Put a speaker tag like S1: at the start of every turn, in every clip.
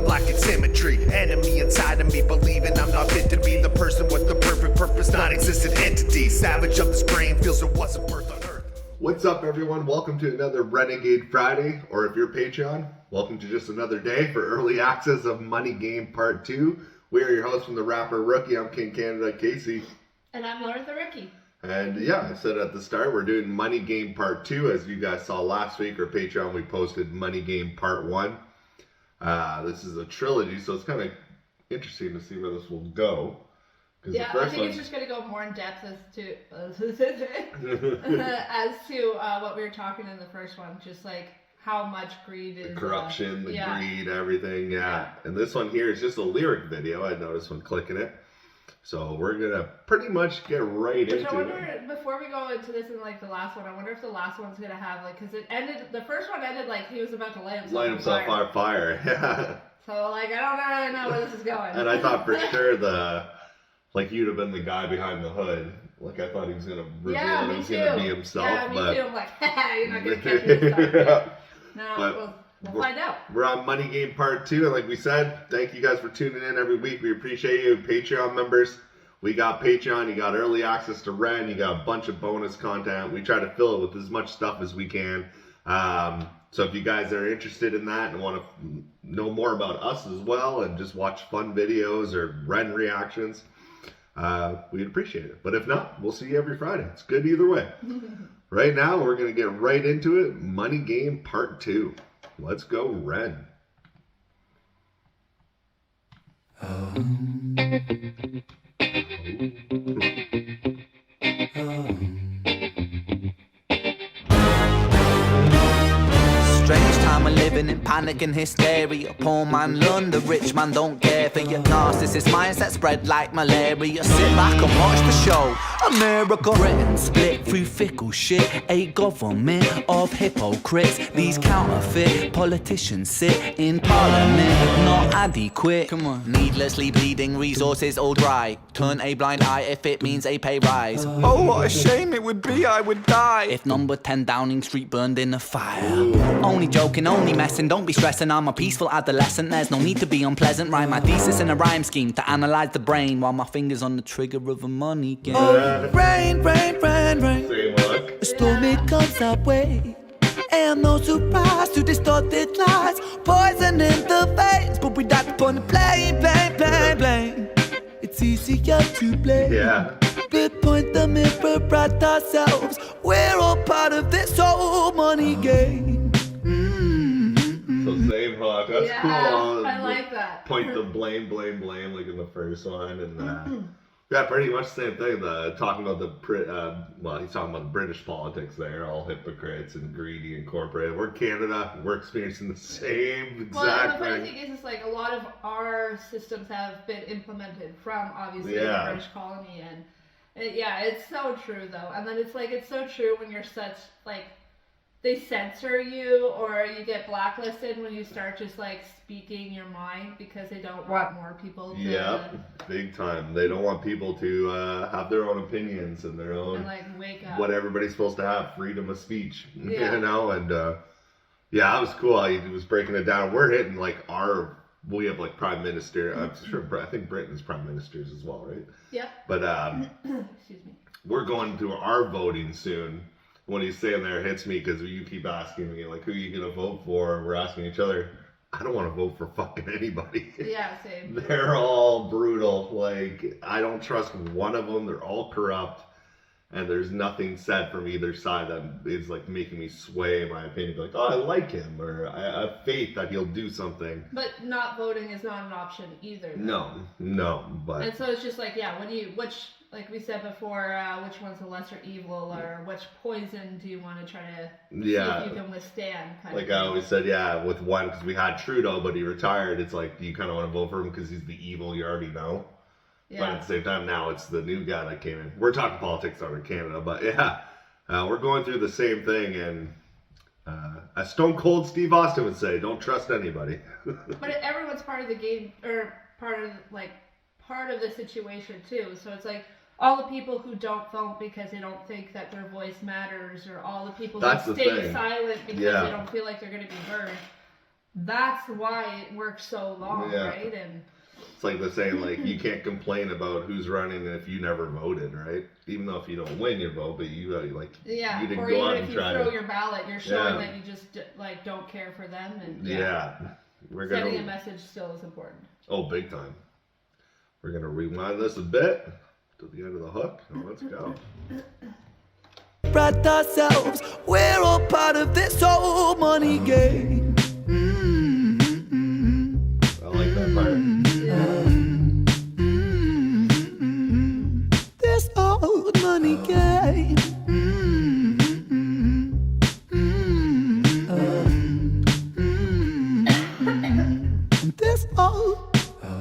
S1: lacking symmetry. Enemy inside of me, believing I'm not fit to be the person with the perfect purpose, non-existent entity. Savage of this brain feels there wasn't birth on earth.
S2: What's up, everyone? Welcome to another Renegade Friday, or if you're Patreon, welcome to just another day for early access of Money Game Part 2. We are your hosts from the rapper Rookie. I'm KingCanada, Casey.
S3: And I'm Laura the Rookie.
S2: And yeah, I said at the start, we're doing Money Game Part 2. As you guys saw last week, or Patreon, we posted Money Game Part 1. This is a trilogy, so it's kind of interesting to see where this will go.
S3: Yeah, I think it's just going to go more in depth as to what we were talking in the first one, just like how much greed is...
S2: The corruption, greed, everything, yeah. And this one here is just a lyric video, I noticed when clicking it. So we're going to pretty much get right into it.
S3: I wonder, before we go into this and like the last one, I wonder if the last one's going to have, like, because it ended, the first one ended like he was about to light himself
S2: on fire. Yeah.
S3: So, like, I don't really know where this is going.
S2: And I thought for sure like, you'd have been the guy behind the hood. Like, I thought he was going to reveal that he was going to be himself.
S3: Yeah, me too. I'm like, you're not going to catch me this time. No, we'll find out.
S2: We're on Money Game Part 2, and like we said, thank you guys for tuning in every week. We appreciate you. Patreon members, we got Patreon, you got early access to Ren, you got a bunch of bonus content. We try to fill it with as much stuff as we can. So if you guys are interested in that and want to know more about us as well and just watch fun videos or Ren reactions, we'd appreciate it. But if not, we'll see you every Friday. It's good either way. Right now, we're going to get right into it. Money Game Part 2. Let's go, Ren.
S4: Strange time we're living in, panic and hysteria. Poor man learn, the rich man don't care for your narcissist mindset spread like malaria. Sit back and watch the show. America, Britain split through fickle shit. A government of hypocrites. These counterfeit politicians sit in parliament, not adequate. Come on. Needlessly bleeding, resources all dry. Turn a blind eye if it means a pay rise. Oh, what a shame it would be, I would die if number 10 Downing Street burned in a fire. Only joking, only messing, don't be stressing. I'm a peaceful adolescent, there's no need to be unpleasant. Write my thesis in a rhyme scheme to analyze the brain while my fingers on the trigger of a money game. Oh, rain, rain, rain, rain. A storm it comes our way. And no surprise to distorted lies. Poison in the veins, but we died upon the blame. It's easier to blame.
S2: Yeah.
S4: We point the mirror at ourselves. We're all part of this whole money game.
S2: So same hook. That's cool.
S3: I like that.
S2: Point the blame like in the first one, and yeah, pretty much the same thing. Talking about he's talking about the British politics there, all hypocrites and greedy and corporate. We're Canada. We're experiencing the same exact
S3: and the funny thing is like a lot of our systems have been implemented from obviously the British colony, and it's so true though. And then it's so true when you're such like. They censor you or you get blacklisted when you start just like speaking your mind because they don't want more people to...
S2: Yeah, big time. They don't want people to have their own opinions and their own...
S3: And like wake up.
S2: What everybody's supposed to have, freedom of speech, you know? And yeah, that was cool how he was breaking it down. We're hitting like we have like prime minister. I'm sure, I think Britain's prime ministers as well, right?
S3: Yeah.
S2: But
S3: excuse me.
S2: We're going to our voting soon. When he's saying there, it hits me because you keep asking me, like, who are you going to vote for? And we're asking each other. I don't want to vote for fucking anybody.
S3: Yeah, same.
S2: They're all brutal. Like, I don't trust one of them. They're all corrupt. And there's nothing said from either side that is, like, making me sway my opinion. Like, oh, I like him. Or I have faith that he'll do something.
S3: But not voting is not an option either.
S2: Though. No. But... And
S3: so it's just like, like we said before, which one's the lesser evil, or which poison do you want to try to see if you can withstand?
S2: Like I always said, with one, because we had Trudeau, but he retired. It's like, do you kind of want to vote for him because he's the evil you already know? Yeah. But at the same time, now it's the new guy that came in. We're talking politics over Canada, but we're going through the same thing. And as Stone Cold Steve Austin would say, don't trust anybody.
S3: But everyone's part of the game, or part of the situation too. So it's like, all the people who don't vote because they don't think that their voice matters, or all the people who stay silent because they don't feel like they're going to be heard. that's why it works so long, right? And
S2: it's like the saying, like, you can't complain about who's running if you never voted, right? Even though if you don't win your vote, but you like, you didn't
S3: or
S2: go
S3: even
S2: out
S3: if
S2: and
S3: you
S2: try
S3: throw
S2: to.
S3: your ballot, you're showing that you just like don't care for them, and
S2: we're
S3: sending
S2: gonna
S3: a message still is important.
S2: Oh, big time. We're gonna rewind this a bit to the end of the hook. Oh, let's go.
S4: Spread ourselves, we're all part of this whole money game.
S2: I like that part.
S4: This old money game. This old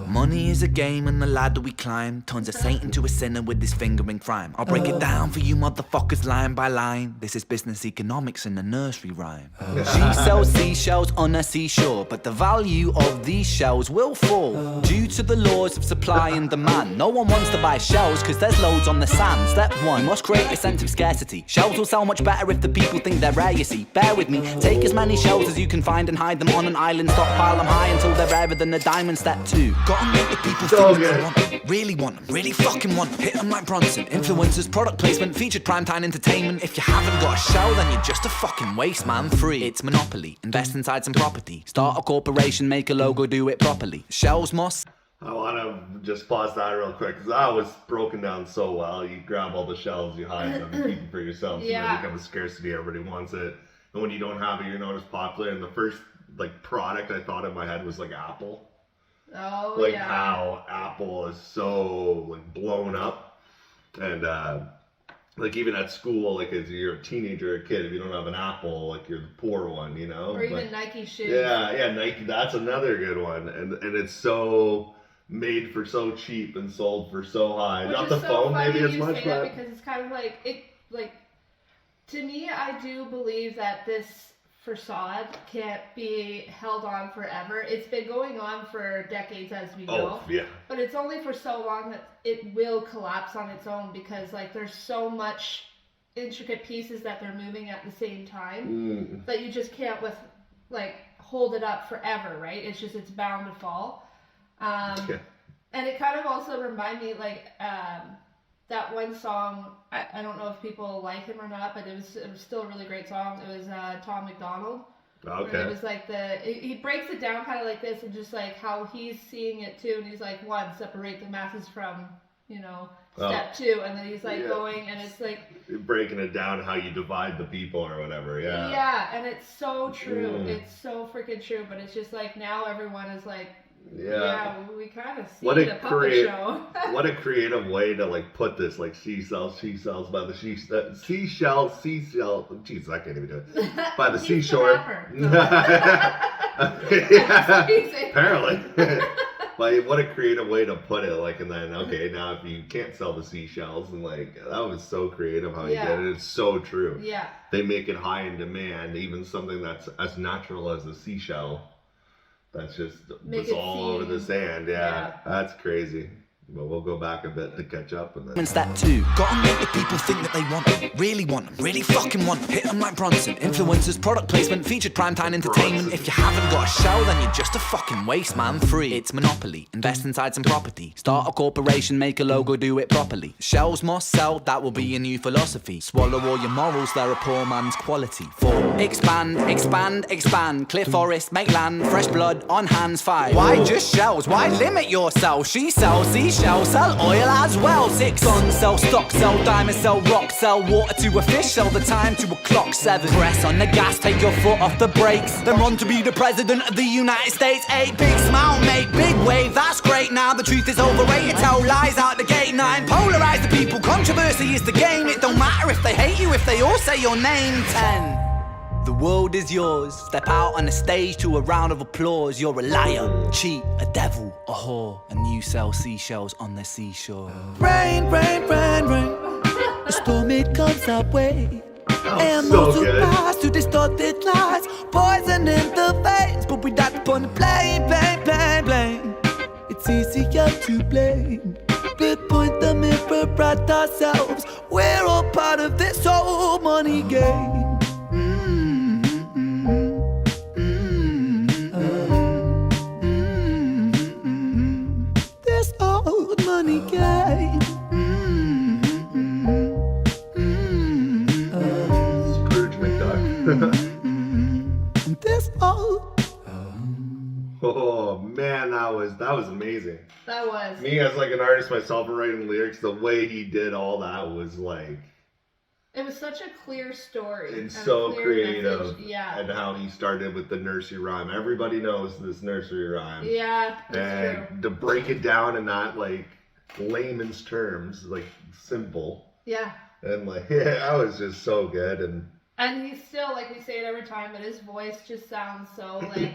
S4: money is a game and the ladder we climb turns a saint into a sinner with his finger in crime. I'll break it down for you motherfuckers line by line. This is business economics in a nursery rhyme. She sells seashells on a seashore, but the value of these shells will fall due to the laws of supply and demand. No one wants to buy shells because there's loads on the sand. Step one, you must create a sense of scarcity. Shells will sell much better if the people think they're rare, you see. Bear with me, take as many shells as you can find and hide them on an island. Stockpile them high until they're rarer than a diamond. Step two, gotta make the people think they want them, really want them, really fucking want them. Hit them like Bronson. Influencers, product placement, featured primetime entertainment. If you haven't got a shell, then you're just a fucking waste man. Free, it's monopoly. Invest inside some property. Start a corporation, make a logo, do it properly. Shells must.
S2: I want to just pause that real quick because that was broken down so well. You grab all the shells, you hide them, you keep them for yourself, and they become a scarcity. Everybody wants it, and when you don't have it, you're not as popular. And the first like product I thought in my head was like Apple.
S3: Oh,
S2: like how Apple is so like blown up, and like even at school, like as you're a teenager or a kid, if you don't have an Apple, like you're the poor one, you know.
S3: Or even Nike shoes.
S2: Yeah, Nike. That's another good one, and it's so made for so cheap and sold for so high.
S3: Which
S2: Not
S3: is
S2: the
S3: so
S2: phone
S3: funny
S2: maybe as
S3: you
S2: much,
S3: say
S2: but
S3: that because it's kind of like it. Like to me, I do believe that this facade can't be held on forever. It's been going on for decades, as we know. But it's only for so long that it will collapse on its own because like there's so much intricate pieces that they're moving at the same time that you just can't hold it up forever, right? It's bound to fall. And it kind of also reminded me like that one song, I don't know if people like him or not, but it was still a really great song. It was Tom McDonald.
S2: Okay.
S3: It was like he breaks it down kind of like this and just like how he's seeing it too. And he's like, one, separate the masses from, step two. And then he's like going and it's like.
S2: Breaking it down how you divide the people or whatever, yeah.
S3: Yeah, and it's so true. It's so freaking true. But it's just like now everyone is like, yeah, we kind of see the puppet show.
S2: What a creative way to like put this, like she sells by the seashell. Jesus, I can't even do it. By the seashore. Apparently. Like what a creative way to put it. Like and then now if you can't sell the seashells and like that was so creative how you did it. It's so true.
S3: Yeah.
S2: They make it high in demand, even something that's as natural as a seashell. That's just it's all over the sand. Yeah, that's crazy. But we'll go back a bit to catch up and then.
S4: Step two, gotta make the people think that they want them, really fucking want them. Hit them like Bronson. Influencers, product placement, featured primetime entertainment. If you haven't got a shell, then you're just a fucking waste man. Free, it's monopoly. Invest inside some property. Start a corporation, make a logo, do it properly. Shells must sell, that will be a new philosophy. Swallow all your morals, they're a poor man's quality. 4. Expand. Clear forest, make land, fresh blood on hands. 5. Why just shells? Why limit yourself? She sells seashells, sell oil as well. 6. Guns, sell stock, sell diamonds, sell rock, sell water to a fish, sell the time to a clock. 7. Press on the gas, take your foot off the brakes, then run to be the president of the United States. 8. Big smile, make big wave, that's great. Now the truth is overrated, tell lies out the gate. 9. Polarize the people, controversy is the game. It don't matter if they hate you, if they all say your name. 10. The world is yours. Step out on the stage to a round of applause. You're a liar, cheat, a devil, a whore, and you sell seashells on the seashore. Rain, the storm it comes our way. And
S2: so
S4: those who pass to distorted lies, poison in the veins, but we die upon the blame. It's easier to blame. We point the mirror at ourselves. We're all part of this whole money game.
S2: man, that was amazing.
S3: That was.
S2: Me as like an artist myself and writing lyrics, the way he did all that was like.
S3: It was such a clear story.
S2: And so creative.
S3: Message. Yeah.
S2: And how he started with the nursery rhyme. Everybody knows this nursery rhyme.
S3: Yeah, that's
S2: and
S3: true.
S2: to break it down in not like layman's terms, like simple.
S3: Yeah.
S2: And like, yeah, that was just so good.
S3: And he's still, like we say it every time, but his voice just sounds so like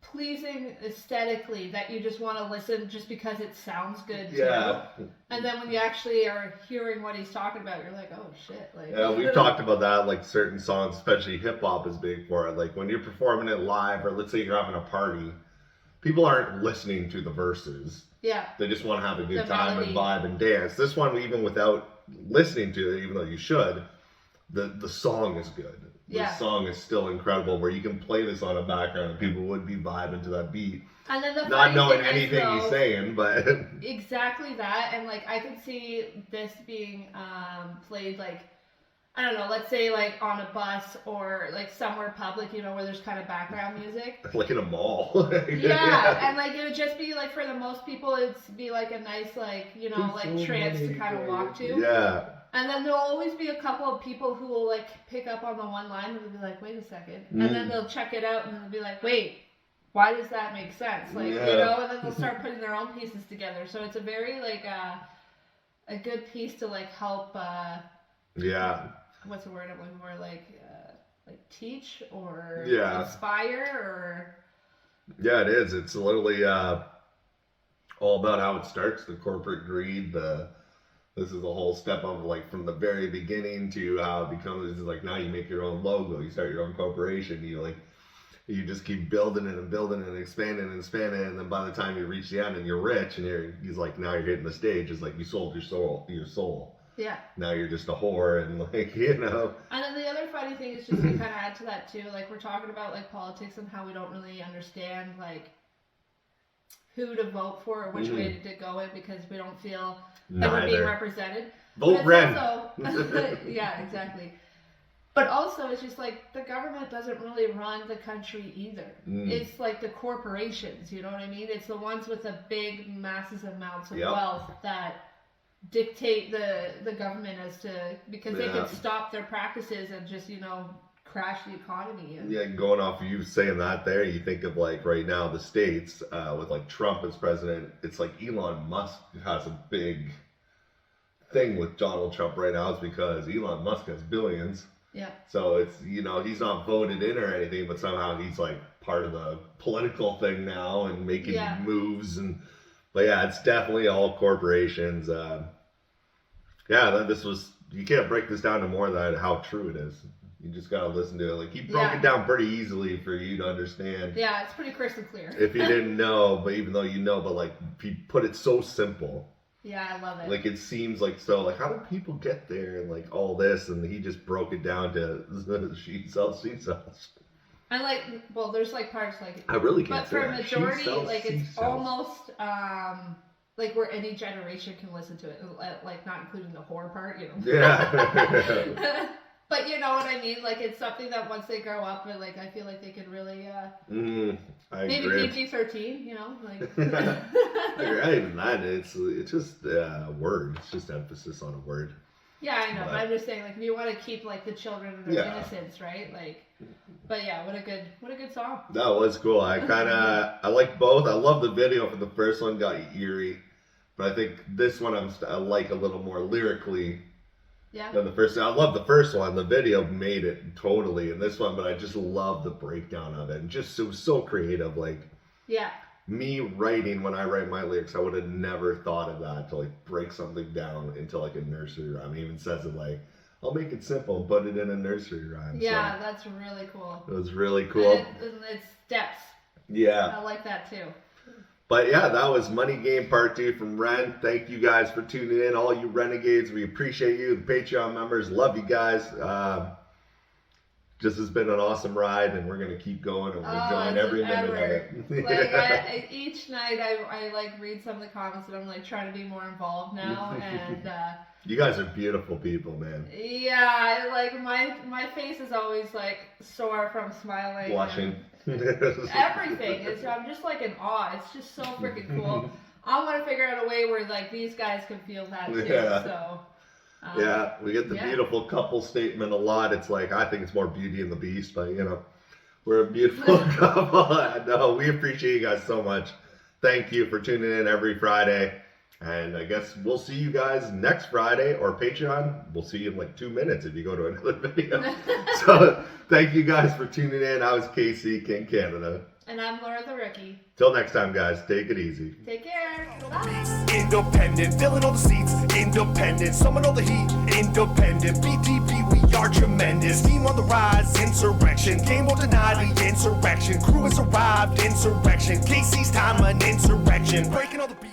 S3: pleasing aesthetically that you just want to listen just because it sounds good too.
S2: Yeah.
S3: And then when you actually are hearing what he's talking about, you're like, oh shit. Like,
S2: yeah, we've talked about that, like certain songs, especially hip hop is big for it. Like when you're performing it live, or let's say you're having a party, people aren't listening to the verses.
S3: Yeah.
S2: They just want to have a good
S3: The
S2: time
S3: melody.
S2: and vibe and dance. This one, even without listening to it, even though you should, the song is good.
S3: Yeah.
S2: The song is still incredible, where you can play this on a background and people would be vibing to that beat.
S3: And then the
S2: Not
S3: funny
S2: knowing
S3: thing is,
S2: anything
S3: though,
S2: he's saying, but
S3: exactly that. And like I could see this being played like, I don't know, let's say like on a bus or like somewhere public, you know, where there's kind of background music.
S2: like in a mall.
S3: Yeah, and like it would just be like for the most people, it'd be like a nice like, you know, like trance to kind of walk to.
S2: Yeah.
S3: And then there'll always be a couple of people who will like pick up on the one line and they'll be like, wait a second. And then they'll check it out and they'll be like, wait, why does that make sense? Like, you know, and then they'll start putting their own pieces together. So it's a very like a good piece to like help
S2: Yeah.
S3: what's the word I'm looking for? Like teach or inspire or.
S2: Yeah, it is. It's literally all about how it starts, the corporate greed, this is the whole step of like from the very beginning to how it becomes like now you make your own logo, you start your own corporation, you just keep building it and expanding and expanding, and then by the time you reach the end and you're rich and he's like now you're hitting the stage, it's like you sold your soul.
S3: Yeah.
S2: Now you're just a whore and like, you know.
S3: And then the other funny thing is just to kind of add to that too, like we're talking about like politics and how we don't really understand like who to vote for or which way to go in because we don't feel that we're being represented.
S2: Vote Ren.
S3: Yeah, exactly. But also it's just like the government doesn't really run the country either. It's like the corporations, you know what I mean? It's the ones with the big massive amounts of wealth that dictate the government as to because they can stop their practices and just, you know, crash the economy. And
S2: yeah, going off of you saying that there, you think of like right now the States with like Trump as president, it's like Elon Musk has a big thing with Donald Trump right now is because Elon Musk has billions.
S3: Yeah.
S2: So it's, you know, he's not voted in or anything, but somehow he's like part of the political thing now and making moves but yeah, it's definitely all corporations. You can't break this down to more than how true it is. You just gotta listen to it. Like he broke it down pretty easily for you to understand.
S3: Yeah, it's pretty crystal clear.
S2: If you didn't know, but even though you know, but like he put it so simple.
S3: Yeah, I love it.
S2: Like it seems like so like how do people get there and like all this, and he just broke it down to she sells.
S3: And like, well, there's like parts like
S2: I really can't.
S3: But for a
S2: that.
S3: majority, like it's almost like where any generation can listen to it, like not including the horror part, you know.
S2: Yeah.
S3: But you know what I mean? Like it's something that once they grow up, and like I feel like they could really maybe PG-13, you know, like.
S2: Even that, it's just a word. It's just emphasis on a word.
S3: Yeah, I know, but I'm just saying, like, if you want to keep like the children and their innocence, right? Like, but yeah, what a good song.
S2: That was cool. I like both. I love the video for the first one, got eerie, but I think this one I like a little more lyrically.
S3: Yeah.
S2: Than the first. I love the first one. The video made it totally in this one, but I just love the breakdown of it. And just it was so creative. Like,
S3: yeah.
S2: Me writing, when I write my lyrics, I would have never thought of that to like break something down into like a nursery rhyme. It even says it like, I'll make it simple and put it in a nursery rhyme.
S3: Yeah, so that's really cool.
S2: It was really cool.
S3: And it's depth.
S2: Yeah.
S3: I like that too.
S2: But yeah, that was Money Game Part 2 from Ren. Thank you guys for tuning in. All you Renegades, we appreciate you. The Patreon members, love you guys. This has been an awesome ride, and we're going to keep going, and we're enjoying every minute of it.
S3: Like, each night I like read some of the comments, and I'm like trying to be more involved now. And
S2: you guys are beautiful people, man.
S3: Yeah, like my face is always like sore from smiling.
S2: Blushing.
S3: everything. I'm just like in awe. It's just so freaking cool. I want to figure out a way where like these guys can feel that too.
S2: Yeah.
S3: So.
S2: Yeah, we get the beautiful couple statement a lot. It's like, I think it's more Beauty and the Beast, but you know, we're a beautiful couple. No, we appreciate you guys so much. Thank you for tuning in every Friday. And I guess we'll see you guys next Friday, or Patreon. We'll see you in like 2 minutes if you go to another video. So thank you guys for tuning in. I was Casey, KingCanada.
S3: And I'm Laura the Rookie.
S2: Till next time, guys. Take it easy.
S3: Take care. Bye.
S1: Independent, filling all the seats. Independent, summon all the heat. Independent, BTB, we are tremendous. Team on the rise, insurrection. Game will deny the insurrection. Crew has arrived, insurrection. Casey's time, an insurrection. Breaking all the beats.